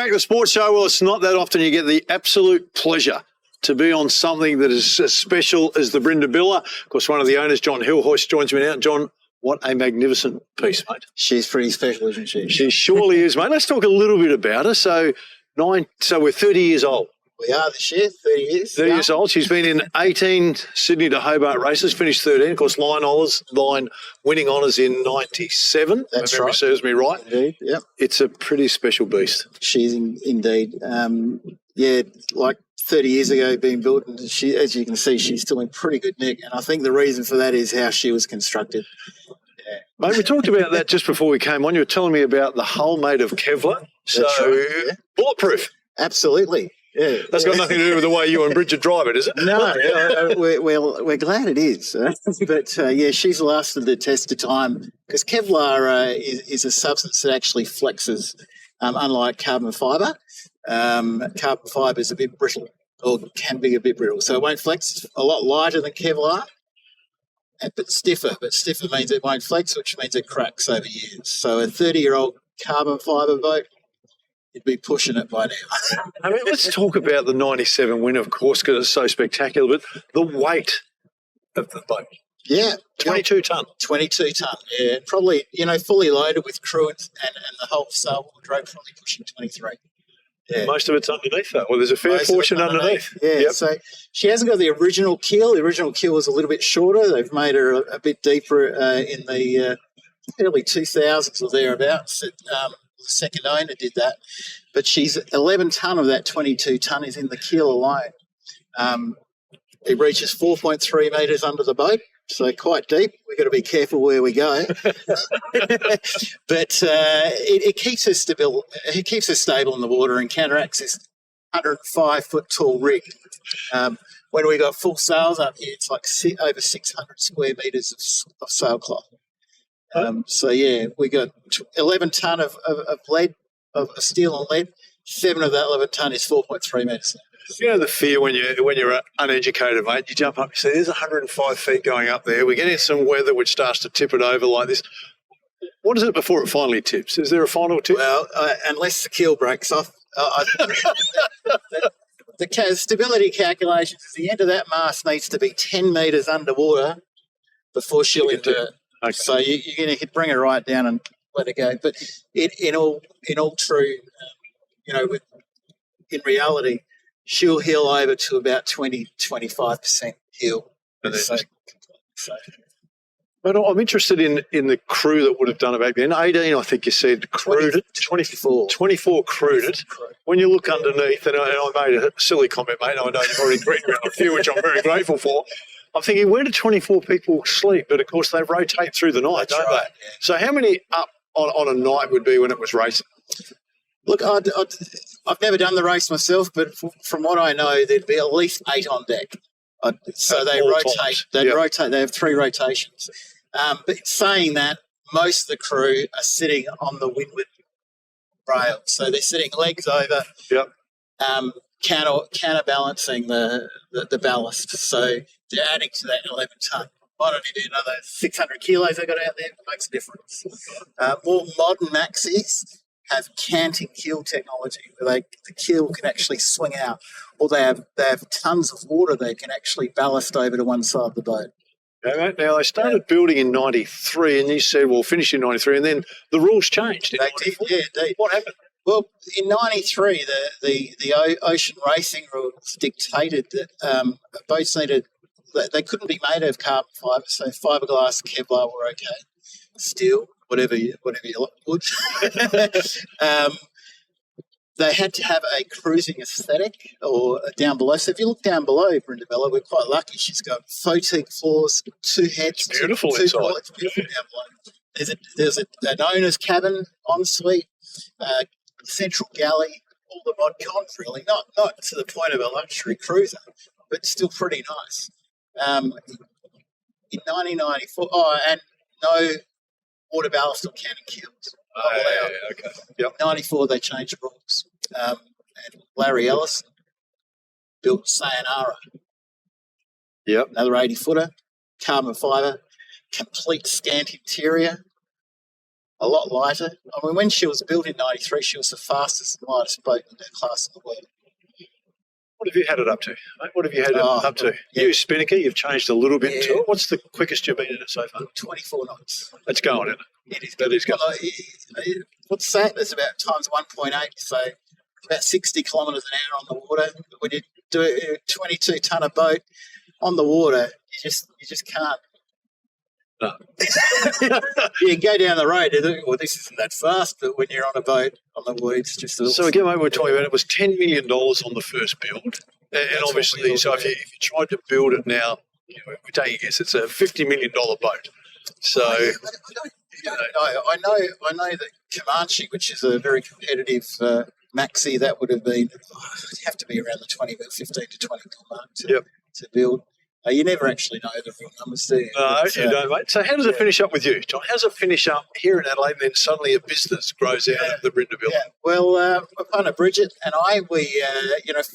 back to the sports show. Well, it's not that often you get the absolute pleasure to be on something that is as special as the Brindabella. Of course, one of the owners, John Hilhorst, joins me now. John, what a magnificent piece, mate. She's pretty special, isn't she? She surely is, mate. Let's talk a little bit about her. So we're 30 years old. We are this year, 30 years. 30 years old. She's been in 18 Sydney to Hobart races, finished 13. Of course, line winning honours in 97. That's if memory right. serves me right. Indeed, yep. It's a pretty special beast. She's indeed. Like 30 years ago being built, and she, as you can see, she's still in pretty good nick. And I think the reason for that is how she was constructed. Yeah. Mate, we talked about that just before we came on. You were telling me about the hull made of Kevlar. That's right, yeah. Bulletproof. Absolutely. Yeah, That's got nothing to do with the way you and Bridget drive it, is it? No, we're glad it is. But she's lasted the test of time because Kevlar is a substance that actually flexes, unlike carbon fibre. Carbon fibre is a bit brittle, or can be a bit brittle, so it won't flex. It's a lot lighter than Kevlar, but stiffer. But stiffer means it won't flex, which means it cracks over years. So a 30-year-old carbon fibre boat, you'd be pushing it by now. I mean, let's talk about the 97 win, of course, because it's so spectacular, but the weight of the boat. Yeah. 22 tonne. 22 tonne, yeah. Probably, fully loaded with crew and the whole sail wardrobe probably pushing 23. Yeah. Most of it's underneath, though. Well, there's a fair portion underneath. Yeah, yep. So she hasn't got the original keel. The original keel was a little bit shorter. They've made her a bit deeper in the early 2000s or thereabouts. The second owner did that, but she's 11 tonne of that 22 tonne is in the keel alone. It reaches 4.3 metres under the boat, so quite deep. We've got to be careful where we go. But it keeps her stable. It keeps her stable in the water and counteracts this 105-foot tall rig. When we got full sails up here, it's like over 600 square metres of sailcloth. We got 11 tonne of lead, of steel and lead. 7 of that 11 tonne is 4.3 metres. You know the fear when you're uneducated, mate. You jump up, you see there's 105 feet going up there. We get in some weather which starts to tip it over like this. What is it before it finally tips? Is there a final tip? Well, unless the keel breaks off. The stability calculations, the end of that mast needs to be 10 metres underwater before she'll invert. Okay. So you're going to bring her right down and let her go. But in all true, in reality, she'll heal over to about 20-25% heal. But I'm interested in the crew that would have done it back then. 18, I think you said, crewed it. 24 crewed it. When you look underneath, and I made a silly comment, mate, I know you've already agreed with a few, which I'm very grateful for. I'm thinking, where do 24 people sleep? But, of course, they rotate through the night, don't they? Yeah. So how many up on a night would be when it was racing? Look, I've never done the race myself, but from what I know, there'd be at least 8 on deck. So they rotate. They rotate. They have 3 rotations. But saying that, most of the crew are sitting on the windward rail. So they're sitting legs over, counterbalancing the ballast. So they're adding to that 11 tonne. Might only be another 600 kilos they got out there. It makes a difference. More modern maxis have canting keel technology where the keel can actually swing out, or they have tons of water they can actually ballast over to one side of the boat. Okay, mate. Now, they started building in 93, and you said, well, finish in 93, and then the rules changed. They did, yeah, indeed. What happened? Well, in 93, the ocean racing rules dictated that boats needed, they couldn't be made of carbon fibre, so fiberglass, Kevlar were okay. Steel, whatever you would. They had to have a cruising aesthetic or down below. So if you look down below Brindabella, we're quite lucky. She's got photique floors, 2 heads. It's beautiful inside. It's beautiful down below. There's an owner's cabin, ensuite, central galley, all the mod cons really. Not to the point of a luxury cruiser, but still pretty nice. In 1994, and no water ballast or cannon keels. Okay. Yep. 94, they changed the rules. And Larry Ellison built Sayonara. Yep. Another 80-footer, carbon fibre, complete scant interior. a lot lighter. I mean, when she was built in '93, she was the fastest and lightest boat in her class in the world. What have you had it up to, mate? What have you had it up to? Yeah. You Spinnaker, you've changed a little bit to it. What's the quickest you've been in it so far? 24 knots. It's going, isn't it? It is. That is going. Well, what's that? There's about times 1.8, so about 60 kilometres an hour on the water. When you do a 22-tonne boat on the water, you just can't. No. You go down the road, and think, well, this isn't that fast, but when you're on a boat on the water, it's just a little... So again, mate, we're talking about it was $10 million on the first build. And obviously, so if you tried to build it now, we take a guess, it's a $50 million boat. So... I know that Comanche, which is a very competitive maxi, that would have been, it'd have to be around the 15 to 20 mil mark to build. You never actually know the real numbers, do you? No, you don't, mate. So how does it finish up with you, John? How does it finish up here in Adelaide and then suddenly a business grows out of the Brindabella? Yeah. Well, my partner Bridget and I, we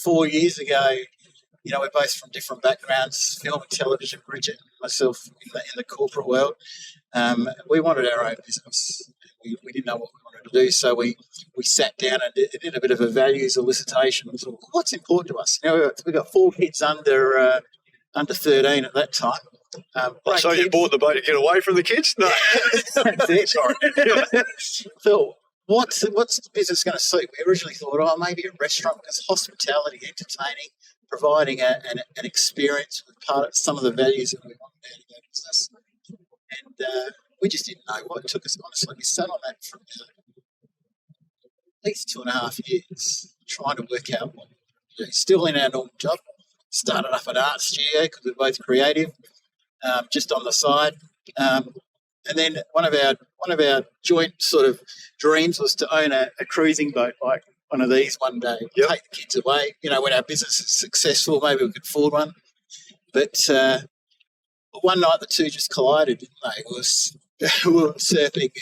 4 years ago, we're both from different backgrounds, film and television, Bridget and myself in the corporate world. We wanted our own business. We didn't know what we wanted to do, so we sat down and did a bit of a values elicitation. We thought, what's important to us? We've got 4 kids under 13 at that time. So you bought the boat to get away from the kids? No. Sorry. So what's the business going to suit? We originally thought, maybe a restaurant, because hospitality, entertaining, providing an experience with part of some of the values that we want out of our business. And we just didn't know what it took us, honestly. We sat on that for at least 2.5 years, trying to work out what, still in our normal job. Started up an art studio because we're both creative, just on the side. And then one of our joint sort of dreams was to own a cruising boat like one of these one day. Yep. Take the kids away. When our business is successful, maybe we could afford one. But one night the two just collided, didn't they? We were surfing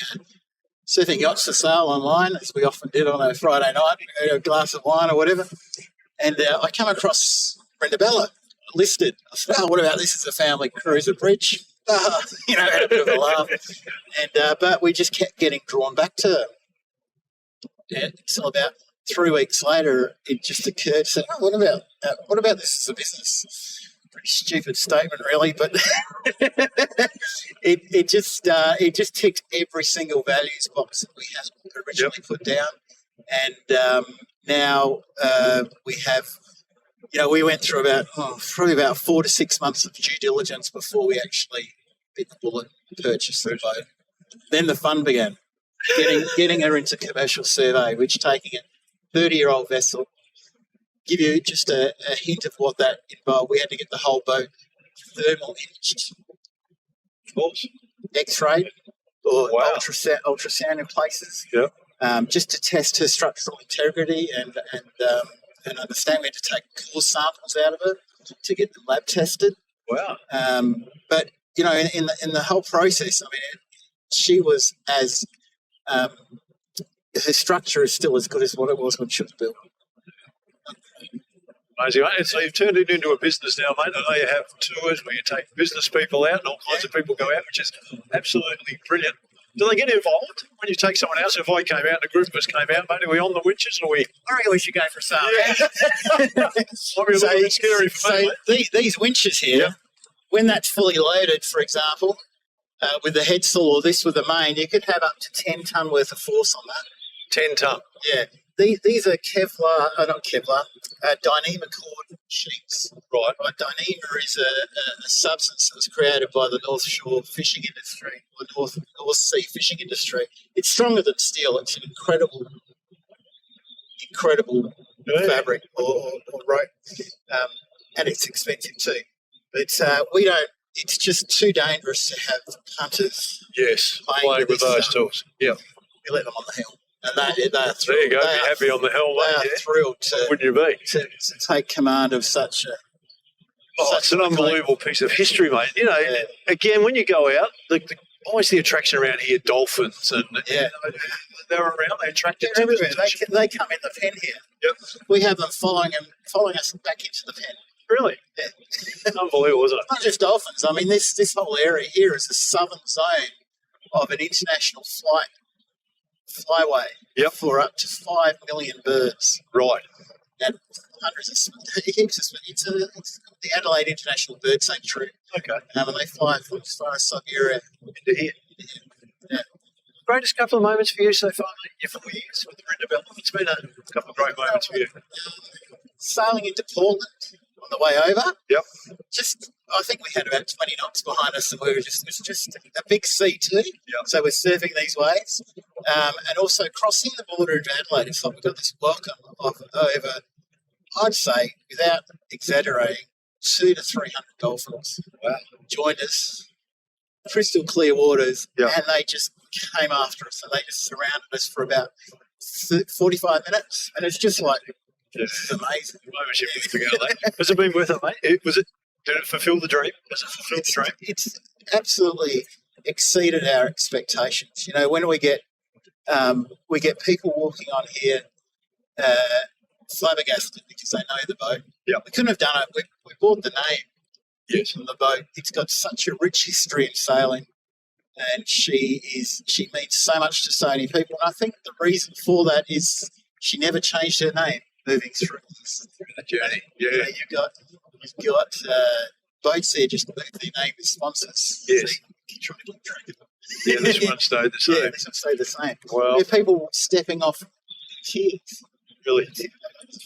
yachts for sale online, as we often did on a Friday night, a glass of wine or whatever. And I come across Brindabella listed. I said, what about this as a family cruiser bridge? Had a bit of a laugh. And but we just kept getting drawn back to her. Yeah, so about 3 weeks later, it just occurred to say, what about this as a business? Pretty stupid statement, really, but it just ticked every single values box that we had originally put down. And now we have... we went through probably about 4 to 6 months of due diligence before we actually bit the bullet and purchased the boat. Then the fun began, getting her into commercial survey, which, taking a 30-year-old vessel, give you just a hint of what that involved. We had to get the whole boat thermal imaged, X-rayed or ultrasound in places, just to test her structural integrity and understand. We had to take core samples out of her to get them lab tested. Wow. But in the whole process, I mean, she was as her structure is still as good as what it was when she was built. Amazing, mate. And so you've turned it into a business now, mate. I know you have tours where you take business people out and all kinds of people go out, which is absolutely brilliant. Do they get involved when you take someone else? If I came out and a group of us came out, mate, are we on the winches or are we... I reckon we should go for a sail. Yeah. Might be a little bit scary for me. So these winches here, when that's fully loaded, for example, with the head saw or this with the main, you could have up to 10 tonne worth of force on that. 10 tonne? Yeah. These are Dyneema cord sheets. Right. Dyneema is a substance that was created by the North Shore fishing industry, or North Sea fishing industry. It's stronger than steel. It's an incredible fabric or rope, and it's expensive too. But we don't. It's just too dangerous to have punters. Yes, playing with those tools. Yeah, we let them on the helm. And they are thrilled. There you go. Be happy on the helm. They are thrilled wouldn't you be? To take command of such a... it's an unbelievable piece of history, mate. Again, when you go out, always the attraction around here, dolphins, and they're around. They attract you. Everywhere. They come in the pen here. Yep. We have them following us back into the pen. Really? Yeah. Unbelievable, isn't it? Not just dolphins. I mean, this whole area here is a southern zone of an international flight flyway Yep. for up to 5 million birds Right. and hundreds of heaps of it's the Adelaide International Bird Sanctuary. Okay. And they fly from as far as Siberia. Into here. Yeah. Greatest couple of moments for you so far, mate? Your 4 years with the Brindabella. It's been a couple of great moments for you. Sailing into Portland on the way over. Yep. I think we had about 20 knots behind us, and it was just a big sea too. Yep. So we're surfing these waves, and also crossing the border into Adelaide. It's like we've got this welcome of over, I'd say, without exaggerating, 200 to 300 dolphins. Wow. Joined us, crystal clear waters, Yep. and they just came after us, and they just surrounded us for about 45 minutes, and it's just like, it's amazing. Moments you really forget that. Has it been worth it, mate? Did it fulfil the dream? Has it fulfilled the dream? It's absolutely exceeded our expectations. You know, when we get people walking on here flabbergasted because they know the boat. Yeah. We couldn't have done it. We bought the name Yes. from the boat. It's got such a rich history in sailing, and she means so much to so many people. And I think the reason for that is she never changed her name moving through The journey. You Yeah. know, you've got boats there just move their name with sponsors. Yes. So you try to keep track of them. Yeah, this one stayed the same. Yeah, this one stayed the same. Well, There are people stepping off cheers. really. It's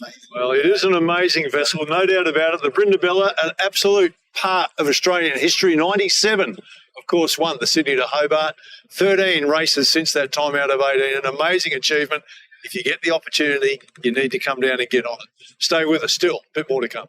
amazing. Well, it is an amazing vessel, no doubt about it. The Brindabella, an absolute part of Australian history. 97, of course, won the Sydney to Hobart. 13 races since that time out of 18. An amazing achievement. If you get the opportunity, you need to come down and get on it. Stay with us still. A bit more to come.